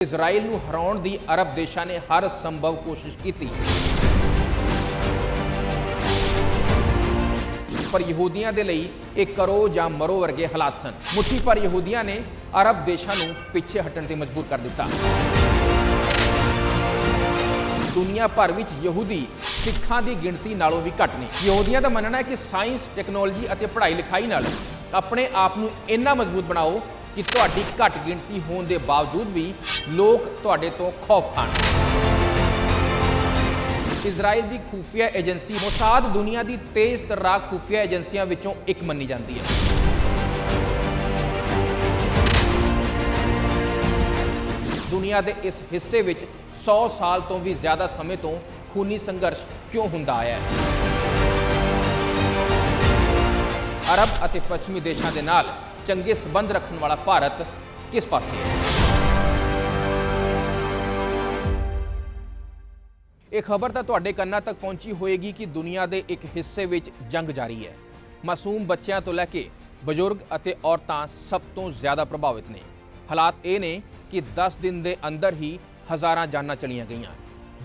Israel ਨੂੰ ਹਰਾਉਣ ਦੀ ਅਰਬ ਦੇਸ਼ਾਂ ਨੇ ਹਰ ਸੰਭਵ ਕੋਸ਼ਿਸ਼ ਕੀਤੀ, ਪਰ ਯਹੂਦੀਆਂ ਦੇ ਲਈ ਇਹ ਕਰੋ ਜਾਂ ਮਰੋ ਵਰਗੇ ਹਾਲਾਤ ਸਨ। ਮੁੱਠੀ ਭਰ ਯਹੂਦੀਆਂ ਨੇ ਅਰਬ ਦੇਸ਼ਾਂ ਨੂੰ ਪਿੱਛੇ ਹਟਣ ਤੇ ਮਜਬੂਰ ਕਰ ਦਿੱਤਾ। ਦੁਨੀਆ ਭਰ ਵਿੱਚ ਯਹੂਦੀ ਸਿੱਖਾਂ ਦੀ ਗਿਣਤੀ ਨਾਲੋਂ ਵੀ ਘੱਟ ਨੇ। ਯਹੂਦੀਆਂ ਦਾ ਮੰਨਣਾ ਹੈ ਕਿ ਸਾਇੰਸ, ਟੈਕਨੋਲੋਜੀ ਅਤੇ ਪੜ੍ਹਾਈ ਲਿਖਾਈ ਨਾਲ ਆਪਣੇ ਆਪ ਨੂੰ ਇੰਨਾ ਮਜ਼ਬੂਤ ਬਣਾਓ ਕਿ ਤੁਹਾਡੀ ਘੱਟ ਗਿਣਤੀ ਹੋਣ ਦੇ ਬਾਵਜੂਦ ਵੀ ਲੋਕ ਤੁਹਾਡੇ ਤੋਂ ਖੌਫ ਖਾਣ। ਇਜ਼ਰਾਈਲ ਦੀ ਖੂਫੀਆ ਏਜੰਸੀ ਮੋਸਾਦ ਦੁਨੀਆ ਦੀ ਤੇਜ਼ ਤਰਾਰ ਖੂਫੀਆ ਏਜੰਸੀਆਂ ਵਿੱਚੋਂ ਇੱਕ ਮੰਨੀ ਜਾਂਦੀ ਹੈ। ਦੁਨੀਆ ਦੇ ਇਸ ਹਿੱਸੇ ਵਿੱਚ 100 ਸਾਲ ਤੋਂ ਵੀ ਜ਼ਿਆਦਾ ਸਮੇਂ ਤੋਂ ਖੂਨੀ ਸੰਘਰਸ਼ ਕਿਉਂ ਹੁੰਦਾ ਆਇਆ ਹੈ? ਅਰਬ ਅਤੇ ਪੱਛਮੀ ਦੇਸ਼ਾਂ ਦੇ ਨਾਲ ਚੰਗੇ ਸਬੰਧ ਰੱਖਣ ਵਾਲਾ ਭਾਰਤ ਕਿਸ ਪਾਸੇ ਹੈ? ਇਹ ਖਬਰ ਤਾਂ ਤੁਹਾਡੇ ਕੰਨਾਂ ਤੱਕ ਪਹੁੰਚੀ ਹੋਏਗੀ ਕਿ ਦੁਨੀਆ ਦੇ ਇੱਕ ਹਿੱਸੇ ਵਿੱਚ ਜੰਗ ਜਾਰੀ ਹੈ। ਮਾਸੂਮ ਬੱਚਿਆਂ ਤੋਂ ਲੈ ਕੇ ਬਜ਼ੁਰਗ ਅਤੇ ਔਰਤਾਂ ਸਭ ਤੋਂ ਜ਼ਿਆਦਾ ਪ੍ਰਭਾਵਿਤ ਨੇ। ਹਾਲਾਤ ਇਹ ਨੇ ਕਿ 10 ਦਿਨ ਦੇ ਅੰਦਰ ਹੀ ਹਜ਼ਾਰਾਂ ਜਾਨਾਂ ਚਲੀਆਂ ਗਈਆਂ।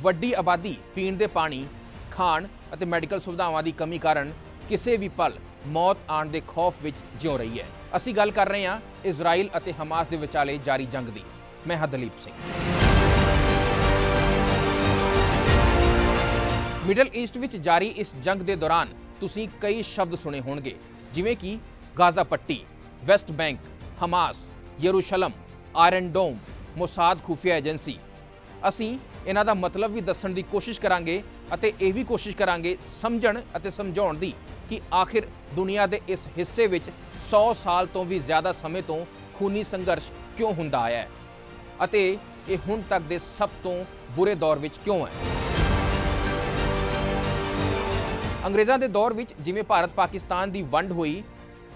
ਵੱਡੀ ਆਬਾਦੀ ਪੀਣ ਦੇ ਪਾਣੀ, ਖਾਣ ਅਤੇ ਮੈਡੀਕਲ ਸੁਵਿਧਾਵਾਂ ਦੀ ਕਮੀ ਕਾਰਨ ਕਿਸੇ ਵੀ ਪਲ ਮੌਤ ਆਉਣ ਦੇ ਖੌਫ ਵਿੱਚ ਜਿਉ ਰਹੀ ਹੈ। ਅਸੀਂ ਗੱਲ ਕਰ ਰਹੇ ਹਾਂ ਇਜ਼ਰਾਈਲ ਅਤੇ ਹਮਾਸ ਦੇ ਵਿਚਾਲੇ ਜਾਰੀ ਜੰਗ ਦੀ। ਮੈਂ ਹਾਂ ਦਲੀਪ ਸਿੰਘ। ਮਿਡਲ ਈਸਟ ਵਿੱਚ ਜਾਰੀ ਇਸ ਜੰਗ ਦੇ ਦੌਰਾਨ ਤੁਸੀਂ ਕਈ ਸ਼ਬਦ ਸੁਣੇ ਹੋਣਗੇ, ਜਿਵੇਂ ਕਿ ਗਾਜ਼ਾ ਪੱਟੀ, ਵੈਸਟ ਬੈਂਕ, ਹਮਾਸ, ਯਰੂਸ਼ਲਮ, ਆਇਰਨ ਡੋਮ, ਮੋਸਾਦ ਖੂਫੀਆ ਏਜੰਸੀ। ਅਸੀਂ ਇਹਨਾਂ ਦਾ ਮਤਲਬ ਵੀ ਦੱਸਣ ਦੀ ਕੋਸ਼ਿਸ਼ ਕਰਾਂਗੇ ਅਤੇ ਇਹ ਵੀ ਕੋਸ਼ਿਸ਼ ਕਰਾਂਗੇ ਸਮਝਣ ਅਤੇ ਸਮਝਾਉਣ ਦੀ ਕਿ ਆਖਿਰ ਦੁਨੀਆ ਦੇ ਇਸ ਹਿੱਸੇ ਵਿੱਚ 100 ਸਾਲ ਤੋਂ ਵੀ ਜ਼ਿਆਦਾ ਸਮੇਂ ਤੋਂ ਖੂਨੀ ਸੰਘਰਸ਼ ਕਿਉਂ ਹੁੰਦਾ ਆਇਆ ਹੈ ਅਤੇ ਇਹ ਹੁਣ ਤੱਕ ਦੇ ਸਭ ਤੋਂ ਬੁਰੇ ਦੌਰ ਵਿੱਚ ਕਿਉਂ ਹੈ। ਅੰਗਰੇਜ਼ਾਂ ਦੇ ਦੌਰ ਵਿੱਚ ਜਿਵੇਂ ਭਾਰਤ ਪਾਕਿਸਤਾਨ ਦੀ ਵੰਡ ਹੋਈ,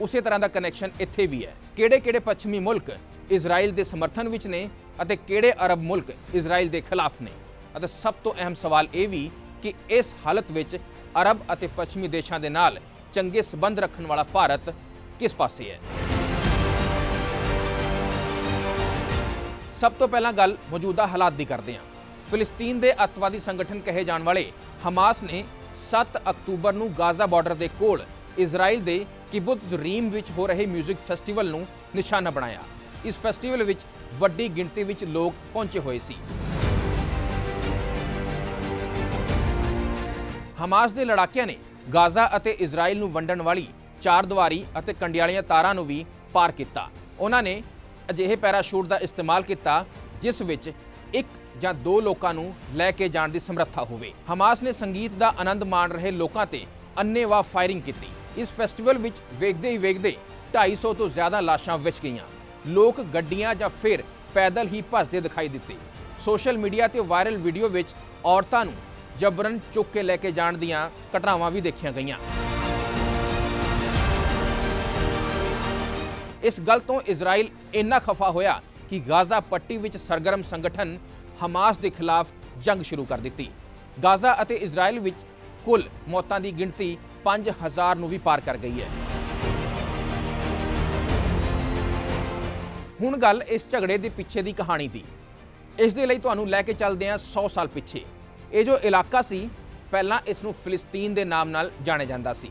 ਉਸੇ ਤਰ੍ਹਾਂ ਦਾ ਕਨੈਕਸ਼ਨ ਇੱਥੇ ਵੀ ਹੈ। ਕਿਹੜੇ-ਕਿਹੜੇ ਪੱਛਮੀ ਮੁਲਕ ਇਜ਼ਰਾਈਲ ਦੇ ਸਮਰਥਨ ਵਿੱਚ ਨੇ ਅਤੇ ਕਿਹੜੇ ਅਰਬ ਮੁਲਕ ਇਜ਼ਰਾਈਲ ਦੇ ਖਿਲਾਫ ਨੇ। ਅਤੇ ਸਭ ਤੋਂ ਅਹਿਮ ਸਵਾਲ ਇਹ ਵੀ ਕਿ ਇਸ ਹਾਲਤ ਵਿੱਚ ਅਰਬ ਅਤੇ ਪੱਛਮੀ ਦੇਸ਼ਾਂ ਦੇ ਨਾਲ ਚੰਗੇ ਸਬੰਧ ਰੱਖਣ ਵਾਲਾ ਭਾਰਤ ਕਿਸ ਪਾਸੇ ਹੈ। ਸਭ ਤੋਂ ਪਹਿਲਾਂ ਗੱਲ ਮੌਜੂਦਾ ਹਾਲਾਤ ਦੀ ਕਰਦੇ ਹਾਂ। ਫਿਲਿਸਤੀਨ ਦੇ ਅੱਤਵਾਦੀ ਸੰਗਠਨ ਕਹੇ ਜਾਣ ਵਾਲੇ ਹਮਾਸ ਨੇ 7 ਅਕਤੂਬਰ ਨੂੰ ਗਾਜ਼ਾ ਬਾਰਡਰ ਦੇ ਕੋਲ ਇਜ਼ਰਾਈਲ ਦੇ ਕਿਬੁਤਜ਼ ਰੀਮ ਵਿੱਚ ਹੋ ਰਹੇ ਮਿਊਜ਼ਿਕ ਫੈਸਟੀਵਲ ਨੂੰ ਨਿਸ਼ਾਨਾ ਬਣਾਇਆ। ਇਸ ਫੈਸਟੀਵਲ ਵਿੱਚ ਵੱਡੀ ਗਿਣਤੀ ਵਿੱਚ ਲੋਕ ਪਹੁੰਚੇ ਹੋਏ ਸੀ। ਹਮਾਸ ਦੇ ਲੜਾਕਿਆਂ ਨੇ ਗਾਜ਼ਾ ਅਤੇ ਇਜ਼ਰਾਈਲ ਨੂੰ ਵੰਡਣ ਵਾਲੀ ਚਾਰ ਦੀਵਾਰੀ ਅਤੇ ਕੰਡਿਆਲੀਆਂ ਤਾਰਾਂ ਨੂੰ ਵੀ ਪਾਰ ਕੀਤਾ। ਉਹਨਾਂ ਨੇ ਅਜਿਹੇ ਪੈਰਾਸ਼ੂਟ ਦਾ ਇਸਤੇਮਾਲ ਕੀਤਾ ਜਿਸ ਵਿੱਚ ਇੱਕ ਜਾਂ ਦੋ ਲੋਕਾਂ ਨੂੰ ਲੈ ਕੇ ਜਾਣ ਦੀ ਸਮਰੱਥਾ ਹੋਵੇ। ਹਮਾਸ ਨੇ ਸੰਗੀਤ ਦਾ ਆਨੰਦ ਮਾਣ ਰਹੇ ਲੋਕਾਂ ਤੇ ਅੰਨ੍ਹੇਵਾਹ ਫਾਇਰਿੰਗ ਕੀਤੀ। ਇਸ ਫੈਸਟੀਵਲ ਵਿੱਚ ਵੇਖਦੇ ਹੀ ਵੇਖਦੇ 250 ਤੋਂ ਜ਼ਿਆਦਾ ਲਾਸ਼ਾਂ ਵਿਛ ਗਈਆਂ। ਲੋਕ ਗੱਡੀਆਂ ਜਾਂ ਫਿਰ ਪੈਦਲ ਹੀ ਭੱਜਦੇ ਦਿਖਾਈ ਦਿੱਤੇ। ਸੋਸ਼ਲ ਮੀਡੀਆ ਤੇ ਵਾਇਰਲ ਵੀਡੀਓ ਵਿੱਚ ਔਰਤਾਂ ਨੂੰ ਜਬਰਨ ਚੁੱਕ ਕੇ ਲੈ ਕੇ ਜਾਣ ਦੀਆਂ ਘਟਨਾਵਾਂ ਵੀ ਦੇਖੀਆਂ ਗਈਆਂ। ਇਸ ਗੱਲ ਤੋਂ ਇਜ਼ਰਾਈਲ ਇੰਨਾ ਖਫਾ ਹੋਇਆ ਕਿ ਗਾਜ਼ਾ ਪੱਟੀ ਵਿੱਚ ਸਰਗਰਮ ਸੰਗਠਨ ਹਮਾਸ ਦੇ ਖਿਲਾਫ ਜੰਗ ਸ਼ੁਰੂ ਕਰ ਦਿੱਤੀ। ਗਾਜ਼ਾ ਅਤੇ ਇਜ਼ਰਾਈਲ ਵਿੱਚ ਕੁੱਲ ਮੌਤਾਂ ਦੀ ਗਿਣਤੀ 5000 ਨੂੰ ਵੀ ਪਾਰ ਕਰ ਗਈ ਹੈ। ਹੁਣ ਗੱਲ ਇਸ ਝਗੜੇ ਦੇ ਪਿੱਛੇ ਦੀ ਕਹਾਣੀ ਦੀ। ਇਸ ਦੇ ਲਈ ਤੁਹਾਨੂੰ ਲੈ ਕੇ ਚੱਲਦੇ ਹਾਂ 100 ਸਾਲ ਪਿੱਛੇ। ਇਹ ਜੋ ਇਲਾਕਾ ਸੀ, ਪਹਿਲਾਂ ਇਸ ਨੂੰ ਫਿਲਿਸਤੀਨ ਦੇ ਨਾਮ ਨਾਲ ਜਾਣਿਆ ਜਾਂਦਾ ਸੀ।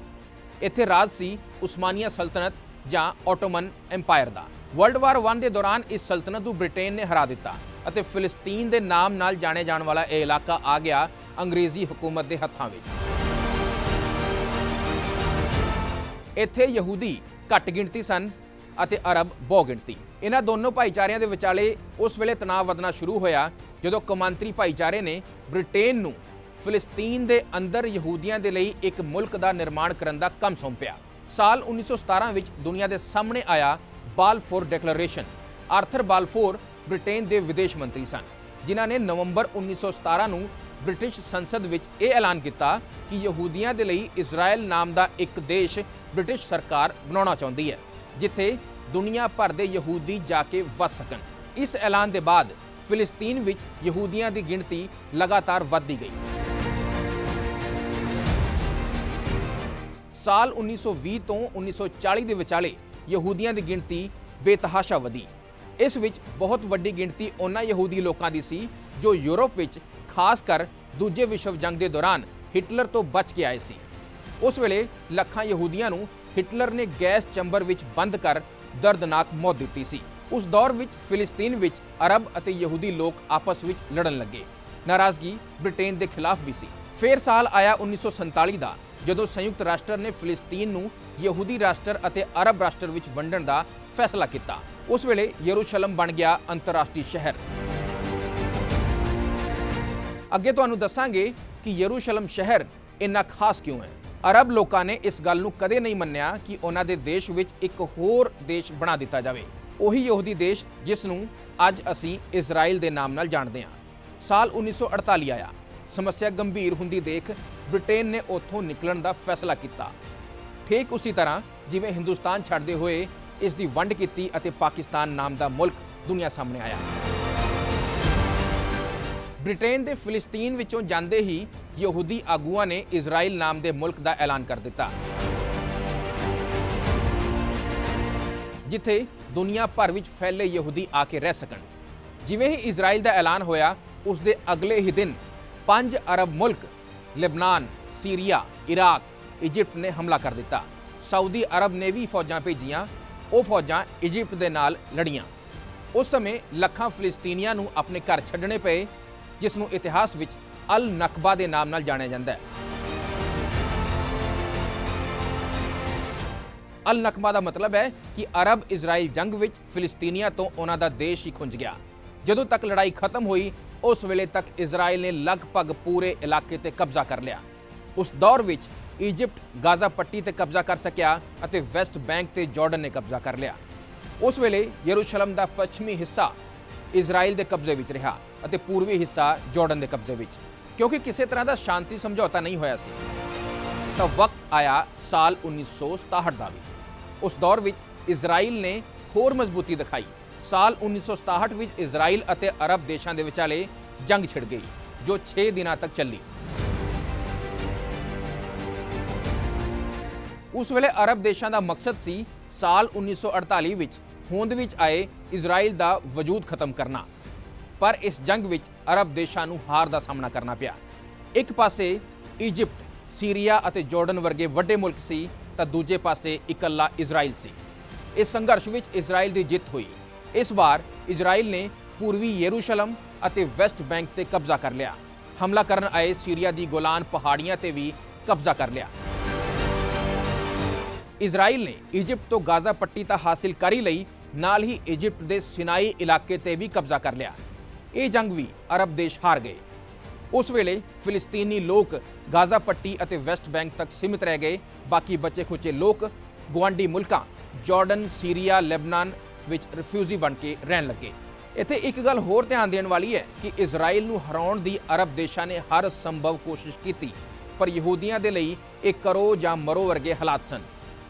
ਇੱਥੇ ਰਾਜ ਸੀ ਉਸਮਾਨੀਆ ਸਲਤਨਤ ਜਾਂ ਆਟੋਮਨ ਐਮਪਾਇਰ ਦਾ। ਵਰਲਡ ਵਾਰ 1 ਦੇ ਦੌਰਾਨ ਇਸ ਸਲਤਨਤ ਨੂੰ ਬ੍ਰਿਟੇਨ ਨੇ ਹਰਾ ਦਿੱਤਾ ਅਤੇ ਫਿਲਿਸਤੀਨ ਦੇ ਨਾਮ ਨਾਲ ਜਾਣਿਆ ਜਾਣ ਵਾਲਾ ਇਹ ਇਲਾਕਾ ਆ ਗਿਆ ਅੰਗਰੇਜ਼ੀ ਹਕੂਮਤ ਦੇ ਹੱਥਾਂ ਵਿੱਚ। ਇੱਥੇ ਯਹੂਦੀ ਘੱਟ ਗਿਣਤੀ ਸਨ ਅਤੇ ਅਰਬ ਬਹੁ ਗਿਣਤੀ। ਇਹਨਾਂ ਦੋਨੋਂ ਭਾਈਚਾਰਿਆਂ ਦੇ ਵਿਚਾਲੇ ਉਸ ਵੇਲੇ ਤਣਾਅ ਵਧਣਾ ਸ਼ੁਰੂ ਹੋਇਆ ਜਦੋਂ ਕੌਮਾਂਤਰੀ ਭਾਈਚਾਰੇ ਨੇ ਬ੍ਰਿਟੇਨ ਨੂੰ ਫਿਲਿਸਤੀਨ ਦੇ ਅੰਦਰ ਯਹੂਦੀਆਂ ਦੇ ਲਈ ਇੱਕ ਮੁਲਕ ਦਾ ਨਿਰਮਾਣ ਕਰਨ ਦਾ ਕੰਮ ਸੌਂਪਿਆ। ਸਾਲ 1917 ਵਿੱਚ ਦੁਨੀਆ ਦੇ ਸਾਹਮਣੇ ਆਇਆ Balfour declaration. Arthur Balfour Britain ਦੇ ਵਿਦੇਸ਼ ਮੰਤਰੀ ਸਨ, ਜਿਨ੍ਹਾਂ ਨੇ ਨਵੰਬਰ 1917 ਨੂੰ ਬ੍ਰਿਟਿਸ਼ ਸੰਸਦ ਵਿੱਚ ਇਹ ਐਲਾਨ ਕੀਤਾ ਕਿ ਯਹੂਦੀਆਂ ਦੇ ਲਈ ਇਜ਼ਰਾਈਲ ਨਾਮ ਦਾ ਇੱਕ ਦੇਸ਼ ਬ੍ਰਿਟਿਸ਼ ਸਰਕਾਰ ਬਣਾਉਣਾ ਚਾਹੁੰਦੀ ਹੈ, ਜਿੱਥੇ ਦੁਨੀਆ ਭਰ ਦੇ ਯਹੂਦੀ ਜਾ ਕੇ ਵਸ ਸਕਣ। ਇਸ ਐਲਾਨ ਦੇ ਬਾਅਦ ਫਿਲਿਸਤੀਨ ਵਿੱਚ ਯਹੂਦੀਆਂ ਦੀ ਗਿਣਤੀ ਲਗਾਤਾਰ ਵੱਧਦੀ ਗਈ। ਸਾਲ 1920 ਤੋਂ 1940 ਦੇ ਵਿਚਾਲੇ ਯਹੂਦੀਆਂ ਦੀ ਗਿਣਤੀ ਬੇਤਹਾਸ਼ਾ ਵਧੀ। ਇਸ ਵਿੱਚ ਬਹੁਤ ਵੱਡੀ ਗਿਣਤੀ ਉਹਨਾਂ ਯਹੂਦੀ ਲੋਕਾਂ ਦੀ ਸੀ ਜੋ ਯੂਰਪ ਵਿੱਚ ਖਾਸ ਕਰ ਦੂਜੇ ਵਿਸ਼ਵ ਜੰਗ ਦੇ ਦੌਰਾਨ ਹਿਟਲਰ ਤੋਂ ਬਚ ਕੇ ਆਏ ਸੀ। ਉਸ ਵੇਲੇ ਲੱਖਾਂ ਯਹੂਦੀਆਂ ਨੂੰ ਹਿਟਲਰ ਨੇ ਗੈਸ ਚੈਂਬਰ ਵਿੱਚ ਬੰਦ ਕਰ ਦਰਦਨਾਕ ਮੌਤ ਦਿੱਤੀ ਸੀ। ਉਸ ਦੌਰ ਵਿੱਚ ਫਿਲਿਸਤੀਨ ਵਿੱਚ ਅਰਬ ਅਤੇ ਯਹੂਦੀ ਲੋਕ ਆਪਸ ਵਿੱਚ ਲੜਨ ਲੱਗੇ। ਨਾਰਾਜ਼ਗੀ ਬ੍ਰਿਟੇਨ ਦੇ ਖਿਲਾਫ ਵੀ ਸੀ। ਫਿਰ ਸਾਲ ਆਇਆ 1947 ਦਾ, ਜਦੋਂ ਸੰਯੁਕਤ ਰਾਸ਼ਟਰ ਨੇ ਫਿਲਿਸਤੀਨ ਨੂੰ ਯਹੂਦੀ ਰਾਸ਼ਟਰ ਅਤੇ ਅਰਬ ਰਾਸ਼ਟਰ ਵਿੱਚ ਵੰਡਣ ਦਾ ਫੈਸਲਾ ਕੀਤਾ। ਉਸ ਵੇਲੇ ਯਰੂਸ਼ਲਮ ਬਣ ਗਿਆ ਅੰਤਰਰਾਸ਼ਟਰੀ ਸ਼ਹਿਰ। ਅੱਗੇ ਤੁਹਾਨੂੰ ਦੱਸਾਂਗੇ ਕਿ ਯਰੂਸ਼ਲਮ ਸ਼ਹਿਰ ਇੰਨਾ ਖਾਸ ਕਿਉਂ ਹੈ। ਅਰਬ ਲੋਕਾਂ ਨੇ ਇਸ ਗੱਲ ਨੂੰ ਕਦੇ ਨਹੀਂ ਮੰਨਿਆ ਕਿ ਉਹਨਾਂ ਦੇ ਦੇਸ਼ ਵਿੱਚ ਇੱਕ ਹੋਰ ਦੇਸ਼ ਬਣਾ ਦਿੱਤਾ ਜਾਵੇ। ਉਹੀ ਯਹੂਦੀ ਦੇਸ਼ ਜਿਸ ਨੂੰ ਅੱਜ ਅਸੀਂ ਇਜ਼ਰਾਈਲ ਦੇ ਨਾਮ ਨਾਲ ਜਾਣਦੇ ਹਾਂ। ਸਾਲ 1948 ਆਇਆ। ਸਮੱਸਿਆ ਗੰਭੀਰ ਹੁੰਦੀ ਦੇਖ ਬ੍ਰਿਟੇਨ ਨੇ ਉੱਥੋਂ ਨਿਕਲਣ ਦਾ ਫੈਸਲਾ ਕੀਤਾ। ਠੀਕ ਉਸੇ ਤਰ੍ਹਾਂ ਜਿਵੇਂ ਹਿੰਦੁਸਤਾਨ ਛੱਡਦੇ ਹੋਏ ਇਸ ਦੀ ਵੰਡ ਕੀਤੀ ਅਤੇ ਪਾਕਿਸਤਾਨ ਨਾਮ ਦਾ ਮੁਲਕ ਦੁਨੀਆ ਸਾਹਮਣੇ ਆਇਆ। ਬ੍ਰਿਟੇਨ ਦੇ ਫਿਲਿਸਤੀਨ ਵਿੱਚੋਂ ਜਾਂਦੇ ਹੀ ਯਹੂਦੀ ਆਗੂਆਂ ਨੇ ਇਜ਼ਰਾਈਲ ਨਾਮ ਦੇ ਮੁਲਕ ਦਾ ਐਲਾਨ ਕਰ ਦਿੱਤਾ, ਜਿੱਥੇ ਦੁਨੀਆ ਭਰ ਵਿੱਚ ਫੈਲੇ ਯਹੂਦੀ ਆ ਕੇ ਰਹਿ ਸਕਣ। ਜਿਵੇਂ ਹੀ ਇਜ਼ਰਾਈਲ ਦਾ ਐਲਾਨ ਹੋਇਆ, ਉਸ ਦੇ ਅਗਲੇ ਹੀ ਦਿਨ 5 ਅਰਬ ਮੁਲਕ ਲੈਬਨਾਨ, ਸੀਰੀਆ, ਇਰਾਕ, ਇਜਿਪਟ ਨੇ ਹਮਲਾ ਕਰ ਦਿੱਤਾ। ਸਾਊਦੀ ਅਰਬ ਨੇ ਵੀ ਫੌਜਾਂ ਭੇਜੀਆਂ। ਉਹ ਫੌਜਾਂ ਇਜਿਪਟ ਦੇ ਨਾਲ ਲੜੀਆਂ। ਉਸ ਸਮੇਂ ਲੱਖਾਂ ਫਿਲਿਸਤੀਨੀਆਂ ਨੂੰ ਆਪਣੇ ਘਰ ਛੱਡਣੇ ਪਏ, ਜਿਸ ਨੂੰ ਇਤਿਹਾਸ ਵਿੱਚ ਅਲ ਨਕਬਾ ਦੇ ਨਾਮ ਨਾਲ ਜਾਣਿਆ ਜਾਂਦਾ ਹੈ। ਅਲ ਨਕਬਾ ਦਾ ਮਤਲਬ ਹੈ ਕਿ ਅਰਬ ਇਜ਼ਰਾਈਲ ਜੰਗ ਵਿੱਚ ਫਿਲਿਸਤੀਨੀਆਂ ਤੋਂ ਉਹਨਾਂ ਦਾ ਦੇਸ਼ ਹੀ ਖੁੰਝ ਗਿਆ। ਜਦੋਂ ਤੱਕ ਲੜਾਈ ਖਤਮ ਹੋਈ, ਉਸ ਵੇਲੇ ਤੱਕ ਇਜ਼ਰਾਈਲ ਨੇ ਲਗਭਗ ਪੂਰੇ ਇਲਾਕੇ ਤੇ ਕਬਜ਼ਾ ਕਰ ਲਿਆ। ਉਸ ਦੌਰ ਵਿੱਚ ਇਜਿਪਟ ਗਾਜ਼ਾ ਪੱਟੀ ਤੇ ਕਬਜ਼ਾ ਕਰ ਸਕਿਆ ਅਤੇ ਵੈਸਟ ਬੈਂਕ ਤੇ ਜਾਰਡਨ ਨੇ ਕਬਜ਼ਾ ਕਰ ਲਿਆ। ਉਸ ਵੇਲੇ ਯਰੂਸ਼ਲਮ ਦਾ ਪੱਛਮੀ ਹਿੱਸਾ ਇਜ਼ਰਾਈਲ ਦੇ ਕਬਜ਼ੇ ਵਿੱਚ ਰਿਹਾ ਅਤੇ ਪੂਰਬੀ ਹਿੱਸਾ ਜਾਰਡਨ ਦੇ ਕਬਜ਼ੇ ਵਿੱਚ। ਕਿਉਂਕਿ ਕਿਸੇ ਤਰ੍ਹਾਂ ਦਾ ਸ਼ਾਂਤੀ ਸਮਝੌਤਾ ਨਹੀਂ ਹੋਇਆ ਸੀ, ਤਾਂ ਵਕਤ ਆਇਆ ਸਾਲ 1967 ਦਾ ਵੀ। ਉਸ ਦੌਰ ਵਿੱਚ ਇਜ਼ਰਾਈਲ ਨੇ ਹੋਰ ਮਜ਼ਬੂਤੀ ਦਿਖਾਈ। ਸਾਲ 1967 ਵਿੱਚ ਇਜ਼ਰਾਈਲ ਅਤੇ ਅਰਬ ਦੇਸ਼ਾਂ ਦੇ ਵਿਚਾਲੇ ਜੰਗ ਛਿੜ ਗਈ, ਜੋ 6 ਦਿਨਾਂ ਤੱਕ ਚੱਲੀ। ਉਸ ਵੇਲੇ ਅਰਬ ਦੇਸ਼ਾਂ ਦਾ ਮਕਸਦ ਸੀ ਸਾਲ 1948 ਵਿੱਚ ਹੋਂਦ ਵਿੱਚ ਆਏ ਇਜ਼ਰਾਈਲ ਦਾ ਵਜੂਦ ਖਤਮ ਕਰਨਾ। ਪਰ ਇਸ ਜੰਗ ਵਿੱਚ ਅਰਬ ਦੇਸ਼ਾਂ ਨੂੰ ਹਾਰ ਦਾ ਸਾਹਮਣਾ ਕਰਨਾ ਪਿਆ। ਇੱਕ ਪਾਸੇ ਇਜਿਪਟ, ਸੀਰੀਆ ਅਤੇ ਜਾਰਡਨ ਵਰਗੇ ਵੱਡੇ ਮੁਲਕ ਸੀ, ਤਾਂ ਦੂਜੇ ਪਾਸੇ ਇਕੱਲਾ ਇਜ਼ਰਾਈਲ ਸੀ। ਇਸ ਸੰਘਰਸ਼ ਵਿੱਚ ਇਜ਼ਰਾਈਲ ਦੀ ਜਿੱਤ ਹੋਈ। ਇਸ ਵਾਰ ਇਜ਼ਰਾਈਲ ਨੇ ਪੂਰਬੀ ਯਰੂਸ਼ਲਮ ਅਤੇ ਵੈਸਟ ਬੈਂਕ ਤੇ ਕਬਜ਼ਾ ਕਰ ਲਿਆ। ਹਮਲਾ ਕਰਨ ਆਏ ਸੀਰੀਆ ਦੀ ਗੋਲਾਨ ਪਹਾੜੀਆਂ ਤੇ ਵੀ ਕਬਜ਼ਾ ਕਰ ਲਿਆ। ਇਜ਼ਰਾਈਲ ਨੇ ਇਜਿਪਟ ਤੋਂ ਗਾਜ਼ਾ ਪੱਟੀ ਤਾਂ ਹਾਸਿਲ ਕਰ ਹੀ ਲਈ, ਨਾਲ ਹੀ ਇਜਿਪਟ ਦੇ ਸਿਨਾਈ ਇਲਾਕੇ ਤੇ ਵੀ ਕਬਜ਼ਾ ਕਰ ਲਿਆ। ਇਹ ਜੰਗ ਵੀ ਅਰਬ ਦੇਸ਼ ਹਾਰ ਗਏ। ਉਸ ਵੇਲੇ ਫਿਲਿਸਤੀਨੀ ਲੋਕ ਗਾਜ਼ਾ ਪੱਟੀ ਅਤੇ ਵੈਸਟ ਬੈਂਕ ਤੱਕ ਸੀਮਿਤ ਰਹਿ ਗਏ। ਬਾਕੀ ਬਚੇ ਖੁਚੇ ਲੋਕ ਗੁਆਂਢੀ ਮੁਲਕਾਂ ਜਾਰਡਨ, ਸੀਰੀਆ, ਲੈਬਨਾਨ ਵਿੱਚ ਰਿਫਿਊਜੀ ਬਣ ਕੇ ਰਹਿਣ ਲੱਗੇ। ਇੱਥੇ ਇੱਕ ਗੱਲ ਹੋਰ ਧਿਆਨ ਦੇਣ ਵਾਲੀ ਹੈ ਕਿ ਇਜ਼ਰਾਈਲ ਨੂੰ ਹਰਾਉਣ ਦੀ ਅਰਬ ਦੇਸ਼ਾਂ ਨੇ ਹਰ ਸੰਭਵ ਕੋਸ਼ਿਸ਼ ਕੀਤੀ, ਪਰ ਯਹੂਦੀਆਂ ਦੇ ਲਈ ਇਹ ਕਰੋ ਜਾਂ ਮਰੋ ਵਰਗੇ ਹਾਲਾਤ ਸਨ।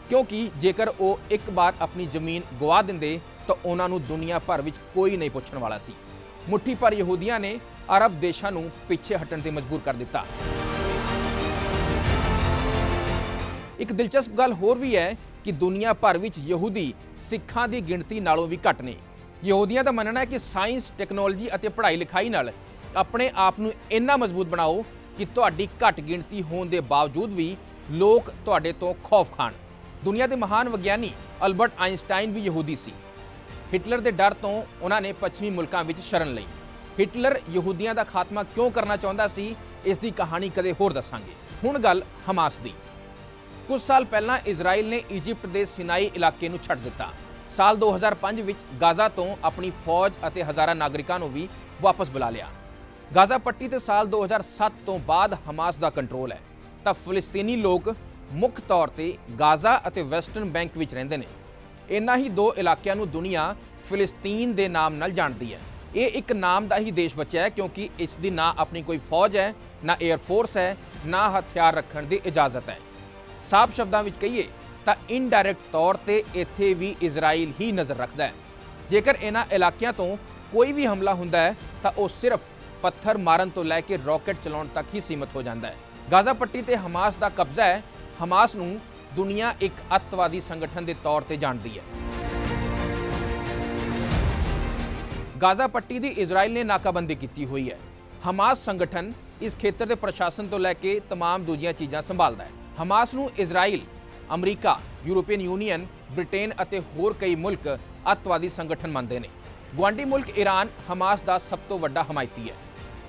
ਕਿਉਂਕਿ ਜੇਕਰ ਉਹ ਇੱਕ ਵਾਰ ਆਪਣੀ ਜ਼ਮੀਨ ਗਵਾ ਦਿੰਦੇ ਤਾਂ ਉਹਨਾਂ ਨੂੰ ਦੁਨੀਆ ਭਰ ਵਿੱਚ ਕੋਈ ਨਹੀਂ ਪੁੱਛਣ ਵਾਲਾ ਸੀ। ਮੁੱਠੀ ਭਰ ਯਹੂਦੀਆਂ ਨੇ ਅਰਬ ਦੇਸ਼ਾਂ ਨੂੰ ਪਿੱਛੇ ਹਟਣ ਤੇ ਮਜਬੂਰ ਕਰ ਦਿੱਤਾ। ਇੱਕ ਦਿਲਚਸਪ ਗੱਲ ਹੋਰ ਵੀ ਹੈ ਕਿ ਦੁਨੀਆ ਭਰ ਵਿੱਚ ਯਹੂਦੀ ਸਿੱਖਾਂ ਦੀ ਗਿਣਤੀ ਨਾਲੋਂ ਵੀ ਘੱਟ ਨੇ। ਯਹੂਦੀਆਂ ਦਾ ਮੰਨਣਾ ਹੈ ਕਿ ਸਾਇੰਸ, ਟੈਕਨੋਲੋਜੀ ਅਤੇ ਪੜ੍ਹਾਈ ਲਿਖਾਈ ਨਾਲ ਆਪਣੇ ਆਪ ਨੂੰ ਇੰਨਾ ਮਜ਼ਬੂਤ ਬਣਾਓ ਕਿ ਤੁਹਾਡੀ ਘੱਟ ਗਿਣਤੀ ਹੋਣ ਦੇ ਬਾਵਜੂਦ ਵੀ ਲੋਕ ਤੁਹਾਡੇ ਤੋਂ ਖੌਫ ਖਾਣ। ਦੁਨੀਆ ਦੇ ਮਹਾਨ ਵਿਗਿਆਨੀ ਅਲਬਰਟ ਆਇਨਸਟਾਈਨ ਵੀ ਯਹੂਦੀ ਸੀ। ਹਿਟਲਰ ਦੇ ਡਰ ਤੋਂ ਉਹਨਾਂ ਨੇ ਪੱਛਮੀ ਮੁਲਕਾਂ ਵਿੱਚ ਸ਼ਰਨ ਲਈ। ਹਿਟਲਰ ਯਹੂਦੀਆਂ ਦਾ ਖਾਤਮਾ ਕਿਉਂ ਕਰਨਾ ਚਾਹੁੰਦਾ ਸੀ, ਇਸ ਦੀ ਕਹਾਣੀ ਕਦੇ ਹੋਰ ਦੱਸਾਂਗੇ। ਹੁਣ ਗੱਲ ਹਮਾਸ ਦੀ। ਕੁਝ ਸਾਲ ਪਹਿਲਾਂ ਇਜ਼ਰਾਈਲ ਨੇ ਇਜਿਪਟ ਦੇ ਸਿਨਾਈ ਇਲਾਕੇ ਨੂੰ ਛੱਡ ਦਿੱਤਾ। ਸਾਲ 2005 ਵਿੱਚ ਗਾਜ਼ਾ ਤੋਂ ਆਪਣੀ ਫੌਜ ਅਤੇ ਹਜ਼ਾਰਾਂ ਨਾਗਰਿਕਾਂ ਨੂੰ ਵੀ ਵਾਪਸ ਬੁਲਾ ਲਿਆ। ਗਾਜ਼ਾ ਪੱਟੀ ਤੇ ਸਾਲ 2007 ਤੋਂ ਬਾਅਦ ਹਮਾਸ ਦਾ ਕੰਟਰੋਲ ਹੈ, ਤਾਂ ਫਿਲਿਸਤੀਨੀ ਲੋਕ ਮੁੱਖ ਤੌਰ ਤੇ ਗਾਜ਼ਾ ਅਤੇ ਵੈਸਟਰਨ ਬੈਂਕ ਵਿੱਚ ਰਹਿੰਦੇ ਨੇ। ਇਨ੍ਹਾਂ ਹੀ ਦੋ ਇਲਾਕਿਆਂ ਨੂੰ ਦੁਨੀਆ ਫਿਲਿਸਤੀਨ ਦੇ ਨਾਮ ਨਾਲ ਜਾਣਦੀ ਹੈ। ਇਹ ਇੱਕ ਨਾਮ ਦਾ ਹੀ ਦੇਸ਼ ਬਚਿਆ ਹੈ, ਕਿਉਂਕਿ ਇਸ ਦੀ ਨਾ ਆਪਣੀ ਕੋਈ ਫੌਜ ਹੈ, ਨਾ 에ਅਰ ਫੋਰਸ ਹੈ, ਨਾ ਹਥਿਆਰ ਰੱਖਣ ਦੀ ਇਜਾਜ਼ਤ ਹੈ। ਸਾਫ਼ ਸ਼ਬਦਾਂ ਵਿੱਚ ਕਹੀਏ ਤਾਂ ਇਨਡਾਇਰੈਕਟ ਤੌਰ ਤੇ ਇੱਥੇ ਵੀ ਇਜ਼ਰਾਈਲ ਹੀ ਨਜ਼ਰ ਰੱਖਦਾ ਹੈ। ਜੇਕਰ ਇਹਨਾਂ ਇਲਾਕਿਆਂ ਤੋਂ ਕੋਈ ਵੀ ਹਮਲਾ ਹੁੰਦਾ ਹੈ ਤਾਂ ਉਹ ਸਿਰਫ ਪੱਥਰ ਮਾਰਨ ਤੋਂ ਲੈ ਕੇ ਰਾਕਟ ਚਲਾਉਣ ਤੱਕ ਹੀ ਸੀਮਤ ਹੋ ਜਾਂਦਾ ਹੈ। ਗਾਜ਼ਾ ਪੱਟੀ ਤੇ ਹਮਾਸ ਦਾ ਕਬਜ਼ਾ ਹੈ। ਹਮਾਸ ਨੂੰ ਦੁਨੀਆ ਇੱਕ ਅੱਤਵਾਦੀ ਸੰਗਠਨ ਦੇ ਤੌਰ ਤੇ ਜਾਣਦੀ ਹੈ। ਗਾਜ਼ਾ ਪੱਟੀ ਦੀ ਇਜ਼ਰਾਈਲ ਨੇ ਨਾਕਾਬੰਦੀ ਕੀਤੀ ਹੋਈ ਹੈ। ਹਮਾਸ ਸੰਗਠਨ ਇਸ ਖੇਤਰ ਦੇ ਪ੍ਰਸ਼ਾਸਨ ਤੋਂ ਲੈ ਕੇ तमाम ਦੂਜੀਆਂ ਚੀਜ਼ਾਂ ਸੰਭਾਲਦਾ ਹੈ। ਹਮਾਸ ਨੂੰ Israel, America, European union, Britain ਅਤੇ ਹੋਰ ਕਈ ਮੁਲਕ ਅੱਤਵਾਦੀ ਸੰਗਠਨ ਮੰਨਦੇ ਨੇ। ਗੁਆਂਢੀ ਮੁਲਕ ਈਰਾਨ ਹਮਾਸ ਦਾ ਸਭ ਤੋਂ ਵੱਡਾ ਹਮਾਇਤੀ ਹੈ।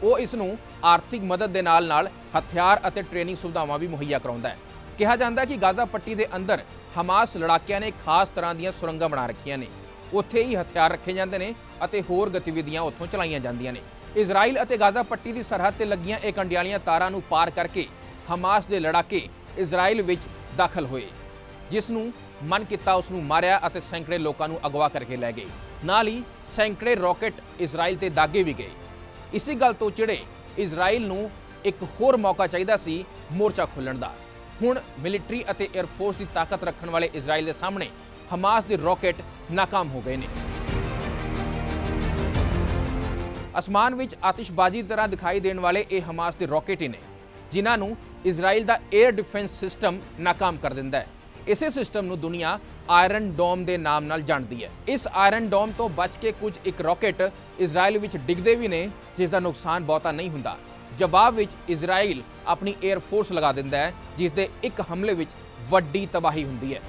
ਉਹ ਇਸ ਨੂੰ ਆਰਥਿਕ ਮਦਦ ਦੇ ਨਾਲ-ਨਾਲ ਹਥਿਆਰ ਅਤੇ ਟ੍ਰੇਨਿੰਗ ਸੁਵਿਧਾਵਾਂ ਵੀ ਮੁਹੱਈਆ ਕਰਾਉਂਦਾ ਹੈ। ਕਿਹਾ ਜਾਂਦਾ ਕਿ ਗਾਜ਼ਾ ਪੱਟੀ ਦੇ ਅੰਦਰ ਹਮਾਸ ਲੜਾਕਿਆਂ ਨੇ ਖਾਸ ਤਰ੍ਹਾਂ ਦੀਆਂ ਸੁਰੰਗਾਂ ਬਣਾ ਰੱਖੀਆਂ ਨੇ। ਉੱਥੇ ਹੀ ਹਥਿਆਰ ਰੱਖੇ ਜਾਂਦੇ ਨੇ ਅਤੇ ਹੋਰ ਗਤੀਵਿਧੀਆਂ ਉੱਥੋਂ ਚਲਾਈਆਂ ਜਾਂਦੀਆਂ ਨੇ। ਇਜ਼ਰਾਈਲ ਅਤੇ ਗਾਜ਼ਾ ਪੱਟੀ ਦੀ ਸਰਹੱਦ ਤੇ ਲੱਗੀਆਂ ਇਹ ਕੰਡਿਆਲੀਆਂ ਤਾਰਾਂ ਨੂੰ ਪਾਰ ਕਰਕੇ ਹਮਾਸ ਦੇ ਲੜਾਕੇ ਇਜ਼ਰਾਈਲ ਵਿੱਚ ਦਾਖਲ ਹੋਏ, ਜਿਸ ਨੂੰ ਮਨ ਕੀਤਾ ਉਸ ਨੂੰ ਮਾਰਿਆ ਅਤੇ ਸੈਂਕੜੇ ਲੋਕਾਂ ਨੂੰ ਅਗਵਾ ਕਰਕੇ ਲੈ ਗਏ। ਨਾਲ ਹੀ ਸੈਂਕੜੇ ਰਾਕੇਟ ਇਜ਼ਰਾਈਲ ਤੇ ਦਾਗੇ ਵੀ ਗਏ। ਇਸੇ ਗੱਲ ਤੋਂ ਚਿੜੇ ਇਜ਼ਰਾਈਲ ਨੂੰ ਇੱਕ ਹੋਰ ਮੌਕਾ ਚਾਹੀਦਾ ਸੀ ਮੋਰਚਾ ਖੋਲ੍ਹਣ ਦਾ। ਹੁਣ ਮਿਲਟਰੀ ਅਤੇ 에ਅਰਫੋਰਸ ਦੀ ਤਾਕਤ ਰੱਖਣ ਵਾਲੇ ਇਜ਼ਰਾਈਲ ਦੇ ਸਾਹਮਣੇ ਹਮਾਸ ਦੇ ਰਾਕੇਟ ਨਾਕਾਮ ਹੋ ਗਏ ਨੇ। ਅਸਮਾਨ ਵਿੱਚ ਆਤਿਸ਼ਬਾਜ਼ੀ ਦੀ ਤਰ੍ਹਾਂ ਦਿਖਾਈ ਦੇਣ ਵਾਲੇ ਇਹ ਹਮਾਸ ਦੇ ਰਾਕੇਟ ਹੀ ਨੇ, ਜਿਨ੍ਹਾਂ ਨੂੰ ਇਜ਼ਰਾਈਲ ਦਾ 에ਅਰ ਡਿਫੈਂਸ ਸਿਸਟਮ ਨਾਕਾਮ ਕਰ ਦਿੰਦਾ ਹੈ। ਇਸੇ ਸਿਸਟਮ ਨੂੰ ਦੁਨੀਆ ਆਇਰਨ ਡੋਮ ਦੇ ਨਾਮ ਨਾਲ ਜਾਣਦੀ ਹੈ। ਇਸ ਆਇਰਨ ਡੋਮ ਤੋਂ ਬਚ ਕੇ ਕੁਝ ਇੱਕ ਰਾਕੇਟ ਇਜ਼ਰਾਈਲ ਵਿੱਚ ਡਿੱਗਦੇ ਵੀ ਨੇ, ਜਿਸ ਦਾ ਨੁਕਸਾਨ ਬਹੁਤਾ ਨਹੀਂ ਹੁੰਦਾ। ਜਵਾਬ ਵਿੱਚ ਇਜ਼ਰਾਈਲ ਆਪਣੀ 에ਅਰ ਫੋਰਸ ਲਗਾ ਦਿੰਦਾ ਹੈ, ਜਿਸ ਦੇ ਇੱਕ ਹਮਲੇ ਵਿੱਚ ਵੱਡੀ ਤਬਾਹੀ ਹੁੰਦੀ ਹੈ।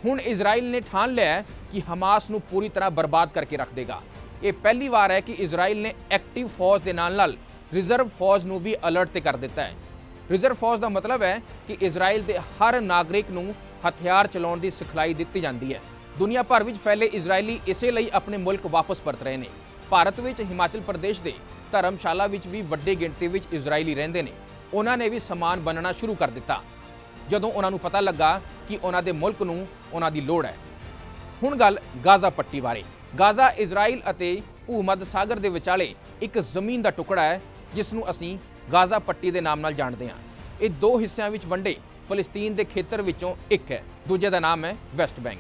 ਹੁਣ ਇਜ਼ਰਾਈਲ ਨੇ ਠਾਣ ਲਿਆ ਹੈ ਕਿ ਹਮਾਸ ਨੂੰ ਪੂਰੀ ਤਰ੍ਹਾਂ ਬਰਬਾਦ ਕਰਕੇ ਰੱਖ ਦੇਗਾ। ਇਹ ਪਹਿਲੀ ਵਾਰ ਹੈ ਕਿ ਇਜ਼ਰਾਈਲ ਨੇ ਐਕਟਿਵ ਫੌਜ ਦੇ ਨਾਲ-ਨਾਲ ਰਿਜ਼ਰਵ ਫੌਜ ਨੂੰ ਵੀ ਅਲਰਟ ਤੇ ਕਰ ਦਿੱਤਾ ਹੈ। ਰਿਜ਼ਰਵ ਫੌਜ ਦਾ ਮਤਲਬ ਹੈ ਕਿ ਇਜ਼ਰਾਈਲ ਦੇ ਹਰ ਨਾਗਰਿਕ ਨੂੰ ਹਥਿਆਰ ਚਲਾਉਣ ਦੀ ਸਿਖਲਾਈ ਦਿੱਤੀ ਜਾਂਦੀ ਹੈ। ਦੁਨੀਆ ਭਰ ਵਿੱਚ ਫੈਲੇ ਇਜ਼ਰਾਈਲੀ ਇਸੇ ਲਈ ਆਪਣੇ ਮੁਲਕ ਵਾਪਸ ਪਰਤ ਰਹੇ ਨੇ। ਭਾਰਤ ਵਿੱਚ ਹਿਮਾਚਲ ਪ੍ਰਦੇਸ਼ ਦੇ ਧਰਮਸ਼ਾਲਾ ਵਿੱਚ ਵੀ ਵੱਡੀ ਗਿਣਤੀ ਵਿੱਚ ਇਜ਼ਰਾਈਲੀ ਰਹਿੰਦੇ ਨੇ। ਉਹਨਾਂ ਨੇ ਵੀ ਸਮਾਨ ਬਣਨਾ ਸ਼ੁਰੂ ਕਰ ਦਿੱਤਾ ਜਦੋਂ ਉਹਨਾਂ ਨੂੰ ਪਤਾ ਲੱਗਾ ਕਿ ਉਹਨਾਂ ਦੇ ਮੁਲਕ ਨੂੰ ਉਹਨਾਂ ਦੀ ਲੋੜ ਹੈ। ਹੁਣ ਗੱਲ ਗਾਜ਼ਾ ਪੱਟੀ ਬਾਰੇ। ਗਾਜ਼ਾ ਇਜ਼ਰਾਈਲ ਅਤੇ ਭੂ-ਮੱਧ ਸਾਗਰ ਦੇ ਵਿਚਾਲੇ ਇੱਕ ਜ਼ਮੀਨ ਦਾ ਟੁਕੜਾ ਹੈ, ਜਿਸ ਨੂੰ ਅਸੀਂ ਗਾਜ਼ਾ ਪੱਟੀ ਦੇ ਨਾਮ ਨਾਲ ਜਾਣਦੇ ਹਾਂ। ਇਹ ਦੋ ਹਿੱਸਿਆਂ ਵਿੱਚ ਵੰਡੇ ਫਲਸਤੀਨ ਦੇ ਖੇਤਰ ਵਿੱਚੋਂ ਇੱਕ ਹੈ, ਦੂਜੇ ਦਾ ਨਾਮ ਹੈ ਵੈਸਟ ਬੈਂਕ।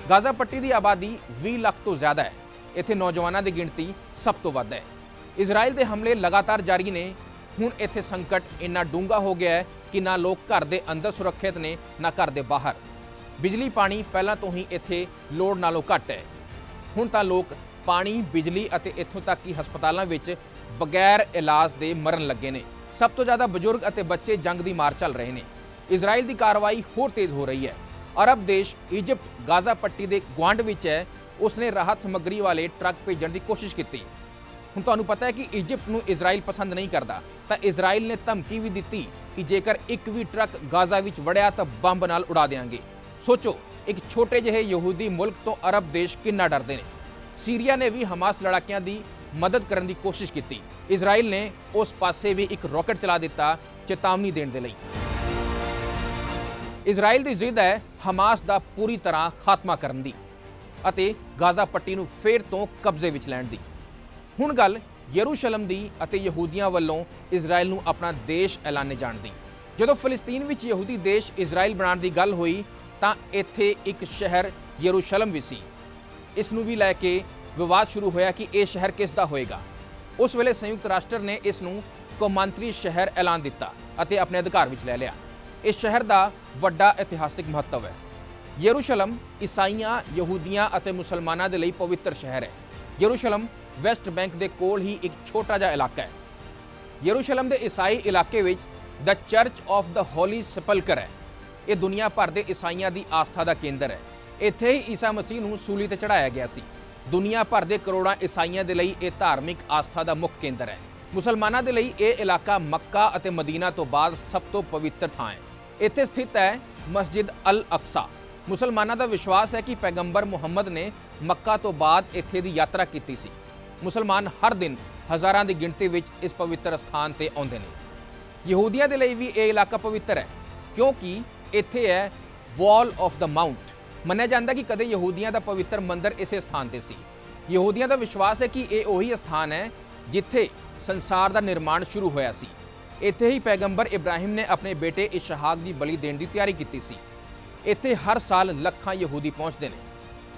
ਗਾਜ਼ਾ ਪੱਟੀ ਦੀ ਆਬਾਦੀ 20 ਲੱਖ ਤੋਂ ਜ਼ਿਆਦਾ ਹੈ। ਇੱਥੇ ਨੌਜਵਾਨਾਂ ਦੀ ਗਿਣਤੀ ਸਭ ਤੋਂ ਵੱਧ ਹੈ। ਇਜ਼ਰਾਈਲ ਦੇ ਹਮਲੇ ਲਗਾਤਾਰ ਜਾਰੀ ਨੇ। ਹੁਣ ਇੱਥੇ ਸੰਕਟ ਇੰਨਾ ਡੂੰਘਾ ਹੋ ਗਿਆ ਹੈ ਕਿ ਨਾ ਲੋਕ ਘਰ ਦੇ ਅੰਦਰ ਸੁਰੱਖਿਅਤ ਨੇ, ਨਾ ਘਰ ਦੇ ਬਾਹਰ। ਬਿਜਲੀ ਪਾਣੀ ਪਹਿਲਾਂ ਤੋਂ ਹੀ ਇੱਥੇ ਲੋੜ ਨਾਲੋਂ ਘੱਟ ਹੈ। ਹੁਣ ਤਾਂ ਲੋਕ ਪਾਣੀ, ਬਿਜਲੀ ਅਤੇ ਇੱਥੋਂ ਤੱਕ ਕਿ ਹਸਪਤਾਲਾਂ ਵਿੱਚ ਬਗੈਰ ਇਲਾਜ ਦੇ ਮਰਨ ਲੱਗੇ ਨੇ। ਸਭ ਤੋਂ ਜ਼ਿਆਦਾ ਬਜ਼ੁਰਗ ਅਤੇ ਬੱਚੇ ਜੰਗ ਦੀ ਮਾਰ ਚੱਲ ਰਹੇ ਨੇ। ਇਜ਼ਰਾਈਲ ਦੀ ਕਾਰਵਾਈ ਹੋਰ ਤੇਜ਼ ਹੋ ਰਹੀ ਹੈ। ਅਰਬ ਦੇਸ਼ ਇਜਿਪਟ ਗਾਜ਼ਾ ਪੱਟੀ ਦੇ ਗੁਆਂਢ ਵਿੱਚ ਹੈ। ਉਸਨੇ ਰਾਹਤ ਸਮੱਗਰੀ ਵਾਲੇ ਟਰੱਕ ਭੇਜਣ ਦੀ ਕੋਸ਼ਿਸ਼ ਕੀਤੀ। ਹੁਣ ਤੁਹਾਨੂੰ ਪਤਾ ਹੈ ਕਿ ਇਜਿਪਟ ਨੂੰ ਇਜ਼ਰਾਈਲ ਪਸੰਦ ਨਹੀਂ ਕਰਦਾ, ਤਾਂ ਇਜ਼ਰਾਈਲ ਨੇ ਧਮਕੀ ਵੀ ਦਿੱਤੀ ਕਿ ਜੇਕਰ ਇੱਕ ਵੀ ਟਰੱਕ ਗਾਜ਼ਾ ਵਿੱਚ ਵੜਿਆ ਤਾਂ ਬੰਬ ਨਾਲ ਉਡਾ ਦੇਵਾਂਗੇ। ਸੋਚੋ, ਇੱਕ ਛੋਟੇ ਜਿਹੇ ਯਹੂਦੀ ਮੁਲਕ ਤੋਂ ਅਰਬ ਦੇਸ਼ ਕਿੰਨਾ ਡਰਦੇ ਨੇ। ਸੀਰੀਆ ਨੇ ਵੀ ਹਮਾਸ ਲੜਾਕਿਆਂ ਦੀ ਮਦਦ ਕਰਨ ਦੀ ਕੋਸ਼ਿਸ਼ ਕੀਤੀ। ਇਜ਼ਰਾਈਲ ਨੇ ਉਸ ਪਾਸੇ ਵੀ ਇੱਕ ਰਾਕੇਟ ਚਲਾ ਦਿੱਤਾ ਚੇਤਾਵਨੀ ਦੇਣ ਦੇ ਲਈ। ਇਜ਼ਰਾਈਲ ਦੀ ਜ਼ਿੱਦ ਹੈ ਹਮਾਸ ਦਾ ਪੂਰੀ ਤਰ੍ਹਾਂ ਖਾਤਮਾ ਕਰਨ ਦੀ ਅਤੇ ਗਾਜ਼ਾ ਪੱਟੀ ਨੂੰ ਫੇਰ ਤੋਂ ਕਬਜ਼ੇ ਵਿੱਚ ਲੈਣ ਦੀ। ਹੁਣ ਗੱਲ ਯਰੂਸ਼ਲਮ ਦੀ ਅਤੇ ਯਹੂਦੀਆਂ ਵੱਲੋਂ ਇਜ਼ਰਾਈਲ ਨੂੰ ਆਪਣਾ ਦੇਸ਼ ਐਲਾਨੇ ਜਾਣ ਦੀ। ਜਦੋਂ ਫਲਸਤੀਨ ਵਿੱਚ ਯਹੂਦੀ ਦੇਸ਼ ਇਜ਼ਰਾਈਲ ਬਣਾਉਣ ਦੀ ਗੱਲ ਹੋਈ ਤਾਂ ਇੱਥੇ ਇੱਕ ਸ਼ਹਿਰ ਯਰੂਸ਼ਲਮ ਵੀ ਸੀ। ਇਸ ਨੂੰ ਵੀ ਲੈ ਕੇ ਵਿਵਾਦ ਸ਼ੁਰੂ ਹੋਇਆ ਕਿ ਇਹ ਸ਼ਹਿਰ ਕਿਸ ਦਾ ਹੋਏਗਾ। ਉਸ ਵੇਲੇ ਸੰਯੁਕਤ ਰਾਸ਼ਟਰ ਨੇ ਇਸ ਨੂੰ ਕੌਮਾਂਤਰੀ ਸ਼ਹਿਰ ਐਲਾਨ ਦਿੱਤਾ ਅਤੇ ਆਪਣੇ ਅਧਿਕਾਰ ਵਿੱਚ ਲੈ ਲਿਆ। ਇਸ ਸ਼ਹਿਰ ਦਾ ਵੱਡਾ ਇਤਿਹਾਸਿਕ ਮਹੱਤਵ ਹੈ। ਯਰੂਸ਼ਲਮ ਈਸਾਈਆਂ, ਯਹੂਦੀਆਂ ਅਤੇ ਮੁਸਲਮਾਨਾਂ ਦੇ ਲਈ ਪਵਿੱਤਰ ਸ਼ਹਿਰ ਹੈ। ਯਰੂਸ਼ਲਮ ਵੈਸਟ ਬੈਂਕ ਦੇ ਕੋਲ ਹੀ ਇੱਕ ਛੋਟਾ ਜਿਹਾ ਇਲਾਕਾ ਹੈ। ਯਰੂਸ਼ਲਮ ਦੇ ਈਸਾਈ ਇਲਾਕੇ ਵਿੱਚ ਦ ਚਰਚ ਆਫ ਦ ਹੋਲੀ ਸੈਪਲਕਰ ਹੈ। ਇਹ ਦੁਨੀਆ ਭਰ ਦੇ ਈਸਾਈਆਂ ਦੀ ਆਸਥਾ ਦਾ ਕੇਂਦਰ ਹੈ। ਇੱਥੇ ਹੀ ਈਸਾ ਮਸੀਹ ਨੂੰ ਸੂਲੀ ਤੇ ਚੜਾਇਆ ਗਿਆ ਸੀ। ਦੁਨੀਆ ਭਰ ਦੇ ਕਰੋੜਾਂ ਈਸਾਈਆਂ ਦੇ ਲਈ ਇਹ ਧਾਰਮਿਕ ਆਸਥਾ ਦਾ ਮੁੱਖ ਕੇਂਦਰ ਹੈ। ਮੁਸਲਮਾਨਾਂ ਦੇ ਲਈ ਇਹ ਇਲਾਕਾ ਮੱਕਾ ਅਤੇ ਮਦੀਨਾ ਤੋਂ ਬਾਅਦ ਸਭ ਤੋਂ ਪਵਿੱਤਰ ਥਾਂ ਹੈ। ਇੱਥੇ ਸਥਿਤ ਹੈ ਮਸਜਿਦ ਅਲ ਅਕਸਾ। ਮੁਸਲਮਾਨਾਂ ਦਾ ਵਿਸ਼ਵਾਸ ਹੈ ਕਿ ਪੈਗੰਬਰ ਮੁਹੰਮਦ ਨੇ ਮੱਕਾ ਤੋਂ ਬਾਅਦ ਇੱਥੇ ਦੀ ਯਾਤਰਾ ਕੀਤੀ ਸੀ। ਮੁਸਲਮਾਨ ਹਰ ਦਿਨ ਹਜ਼ਾਰਾਂ ਦੀ ਗਿਣਤੀ ਵਿੱਚ ਇਸ ਪਵਿੱਤਰ ਸਥਾਨ ਤੇ ਆਉਂਦੇ ਨੇ। ਯਹੂਦੀਆਂ ਦੇ ਲਈ ਵੀ ਇਹ ਇਲਾਕਾ ਪਵਿੱਤਰ ਹੈ, ਕਿਉਂਕਿ ਇੱਥੇ ਹੈ ਵਾਲ ਆਫ ਦ ਮਾਊਂਟ। ਮੰਨਿਆ ਜਾਂਦਾ ਕਿ ਕਦੇ ਯਹੂਦੀਆਂ ਦਾ ਪਵਿੱਤਰ ਮੰਦਰ ਇਸੇ ਸਥਾਨ ਤੇ ਸੀ। ਯਹੂਦੀਆਂ ਦਾ ਵਿਸ਼ਵਾਸ ਹੈ ਕਿ ਇਹ ਉਹੀ ਸਥਾਨ ਹੈ ਜਿੱਥੇ ਸੰਸਾਰ ਦਾ ਨਿਰਮਾਣ ਸ਼ੁਰੂ ਹੋਇਆ ਸੀ। ਇੱਥੇ ਹੀ ਪੈਗੰਬਰ ਇਬਰਾਹਿਮ ਨੇ ਆਪਣੇ ਬੇਟੇ ਇਸਹਾਕ ਦੀ ਬਲੀ ਦੇਣ ਦੀ ਤਿਆਰੀ ਕੀਤੀ ਸੀ। ਇੱਥੇ ਹਰ ਸਾਲ ਲੱਖਾਂ ਯਹੂਦੀ ਪਹੁੰਚਦੇ ਨੇ।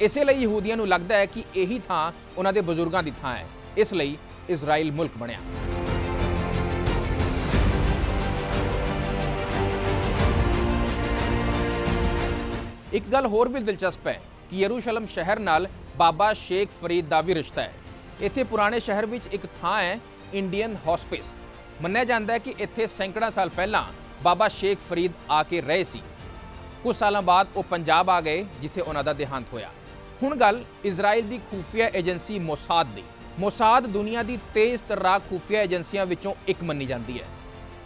ਇਸੇ ਲਈ ਯਹੂਦੀਆਂ ਨੂੰ ਲੱਗਦਾ ਹੈ ਕਿ ਇਹੀ ਥਾਂ ਉਹਨਾਂ ਦੇ ਬਜ਼ੁਰਗਾਂ ਦੀ ਥਾਂ ਹੈ। ਇਸ ਲਈ ਇਜ਼ਰਾਈਲ ਮੁਲਕ ਬਣਿਆ। ਇੱਕ ਗੱਲ ਹੋਰ ਵੀ ਦਿਲਚਸਪ ਹੈ ਕਿ ਯਰੂਸ਼ਲਮ ਸ਼ਹਿਰ ਨਾਲ ਬਾਬਾ ਸ਼ੇਖ ਫਰੀਦ ਦਾ ਵੀ ਰਿਸ਼ਤਾ ਹੈ। ਇੱਥੇ ਪੁਰਾਣੇ ਸ਼ਹਿਰ ਵਿੱਚ ਇੱਕ ਥਾਂ ਹੈ ਇੰਡੀਅਨ ਹੌਸਪਿਸ। ਮੰਨਿਆ ਜਾਂਦਾ ਹੈ ਕਿ ਇੱਥੇ ਸੈਂਕੜਾ ਸਾਲ ਪਹਿਲਾਂ ਬਾਬਾ ਸ਼ੇਖ ਫਰੀਦ ਆ ਕੇ ਰਹੇ ਸੀ। ਕੁਝ ਸਾਲਾਂ ਬਾਅਦ ਉਹ ਪੰਜਾਬ ਆ ਗਏ ਜਿੱਥੇ ਉਹਨਾਂ ਦਾ ਦੇਹਾਂਤ ਹੋਇਆ। ਹੁਣ ਗੱਲ ਇਜ਼ਰਾਈਲ ਦੀ ਖੂਫੀਆ ਏਜੰਸੀ ਮੋਸਾਦ ਦੀ। ਮੋਸਾਦ ਦੁਨੀਆ ਦੀ ਤੇਜ਼ ਤਰਾਰ ਖੂਫੀਆ ਏਜੰਸੀਆਂ ਵਿੱਚੋਂ ਇੱਕ ਮੰਨੀ ਜਾਂਦੀ ਹੈ।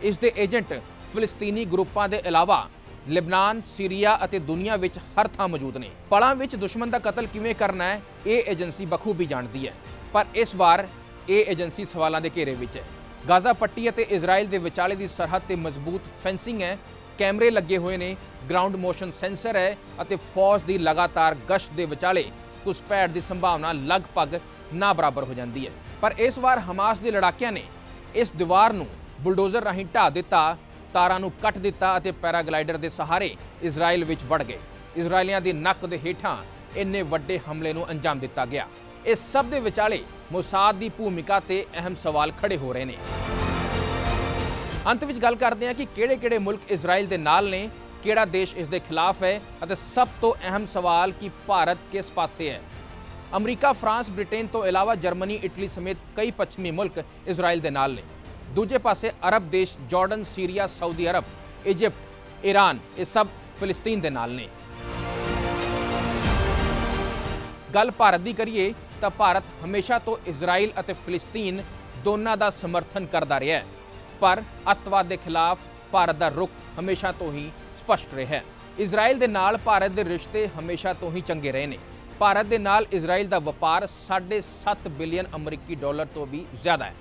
ਇਸ ਦੇ ਏਜੰਟ ਫਿਲਿਸਤੀਨੀ ਗਰੁੱਪਾਂ ਦੇ ਇਲਾਵਾ ਲਿਬਨਾਨ, ਸੀਰੀਆ ਅਤੇ ਦੁਨੀਆ ਵਿੱਚ ਹਰ ਥਾਂ ਮੌਜੂਦ ਨੇ। ਪਲਾਂ ਵਿੱਚ ਦੁਸ਼ਮਣ ਦਾ ਕਤਲ ਕਿਵੇਂ ਕਰਨਾ ਹੈ ਇਹ ਏਜੰਸੀ ਬਖੂਬੀ ਜਾਣਦੀ ਹੈ। ਪਰ ਇਸ ਵਾਰ ਇਹ ਏਜੰਸੀ ਸਵਾਲਾਂ ਦੇ ਘੇਰੇ ਵਿੱਚ ਹੈ। ਗਾਜ਼ਾ ਪੱਟੀ ਅਤੇ ਇਜ਼ਰਾਈਲ ਦੇ ਵਿਚਾਲੇ ਦੀ ਸਰਹੱਦ ਤੇ ਮਜ਼ਬੂਤ ਫੈਂਸਿੰਗ ਹੈ, ਕੈਮਰੇ ਲੱਗੇ ਹੋਏ ਨੇ, ਗਰਾਊਂਡ ਮੋਸ਼ਨ ਸੈਂਸਰ ਹੈ ਅਤੇ ਫੌਜ ਦੀ ਲਗਾਤਾਰ ਗਸ਼ਤ ਦੇ ਵਿਚਾਲੇ ਘੁਸਪੈਠ ਦੀ ਸੰਭਾਵਨਾ ਲਗਭਗ ਨਾ ਬਰਾਬਰ ਹੋ ਜਾਂਦੀ ਹੈ। ਪਰ ਇਸ ਵਾਰ ਹਮਾਸ ਦੇ ਲੜਾਕਿਆਂ ਨੇ ਇਸ ਦੀਵਾਰ ਨੂੰ ਬੁਲਡੋਜ਼ਰ ਰਾਹੀਂ ਢਾਹ ਦਿੱਤਾ, ਤਾਰਾਂ ਨੂੰ ਕੱਟ ਦਿੱਤਾ ਅਤੇ ਪੈਰਾਗਲਾਈਡਰ ਦੇ ਸਹਾਰੇ ਇਜ਼ਰਾਈਲ ਵਿੱਚ ਵੜ ਗਏ। ਇਜ਼ਰਾਈਲੀਆਂ ਦੀ ਨੱਕ ਦੇ ਹੇਠਾਂ ਇੰਨੇ ਵੱਡੇ ਹਮਲੇ ਨੂੰ ਅੰਜਾਮ ਦਿੱਤਾ ਗਿਆ। ਇਸ ਸਭ ਦੇ ਵਿਚਾਲੇ ਮੋਸਾਦ ਦੀ ਭੂਮਿਕਾ ਤੇ ਅਹਿਮ ਸਵਾਲ ਖੜੇ ਹੋ ਰਹੇ ਨੇ। ਅੰਤ ਵਿੱਚ ਗੱਲ ਕਰਦੇ ਹਾਂ ਕਿ ਕਿਹੜੇ-ਕਿਹੜੇ ਮੁਲਕ ਇਜ਼ਰਾਈਲ ਦੇ ਨਾਲ ਨੇ, ਕਿਹੜਾ ਦੇਸ਼ ਇਸ ਦੇ ਖਿਲਾਫ ਹੈ ਅਤੇ ਸਭ ਤੋਂ ਅਹਿਮ ਸਵਾਲ ਕਿ ਭਾਰਤ ਕਿਸ ਪਾਸੇ ਹੈ। ਅਮਰੀਕਾ, ਫਰਾਂਸ, ਬ੍ਰਿਟੇਨ ਤੋਂ ਇਲਾਵਾ ਜਰਮਨੀ, ਇਟਲੀ ਸਮੇਤ ਕਈ ਪੱਛਮੀ ਮੁਲਕ ਇਜ਼ਰਾਈਲ ਦੇ ਨਾਲ ਨੇ। ਦੂਜੇ ਪਾਸੇ ਅਰਬ ਦੇਸ਼ Jordan, Syria, Saudi Arab, Egypt, Iran ਇਹ ਸਭ ਫਿਲਿਸਤੀਨ ਦੇ ਨਾਲ ਨੇ। ਗੱਲ ਭਾਰਤ ਦੀ ਕਰੀਏ ਤਾਂ ਭਾਰਤ ਹਮੇਸ਼ਾ ਤੋਂ ਇਜ਼ਰਾਈਲ ਅਤੇ ਫਿਲਿਸਤੀਨ ਦੋਨਾਂ ਦਾ ਸਮਰਥਨ ਕਰਦਾ ਰਿਹਾ ਹੈ। ਪਰ ਅੱਤਵਾਦ ਦੇ ਖਿਲਾਫ ਭਾਰਤ ਦਾ ਰੁਖ ਹਮੇਸ਼ਾ ਤੋਂ ਹੀ ਸਪਸ਼ਟ ਰਿਹਾ ਹੈ। ਇਜ਼ਰਾਈਲ ਦੇ ਨਾਲ ਭਾਰਤ ਦੇ ਰਿਸ਼ਤੇ ਹਮੇਸ਼ਾ ਤੋਂ ਹੀ ਚੰਗੇ ਰਹੇ ਨੇ। ਭਾਰਤ ਦੇ ਨਾਲ ਇਜ਼ਰਾਈਲ ਦਾ ਵਪਾਰ 7.5 ਬਿਲੀਅਨ ਅਮਰੀਕੀ ਡਾਲਰ ਤੋਂ ਵੀ ਜ਼ਿਆਦਾ ਹੈ।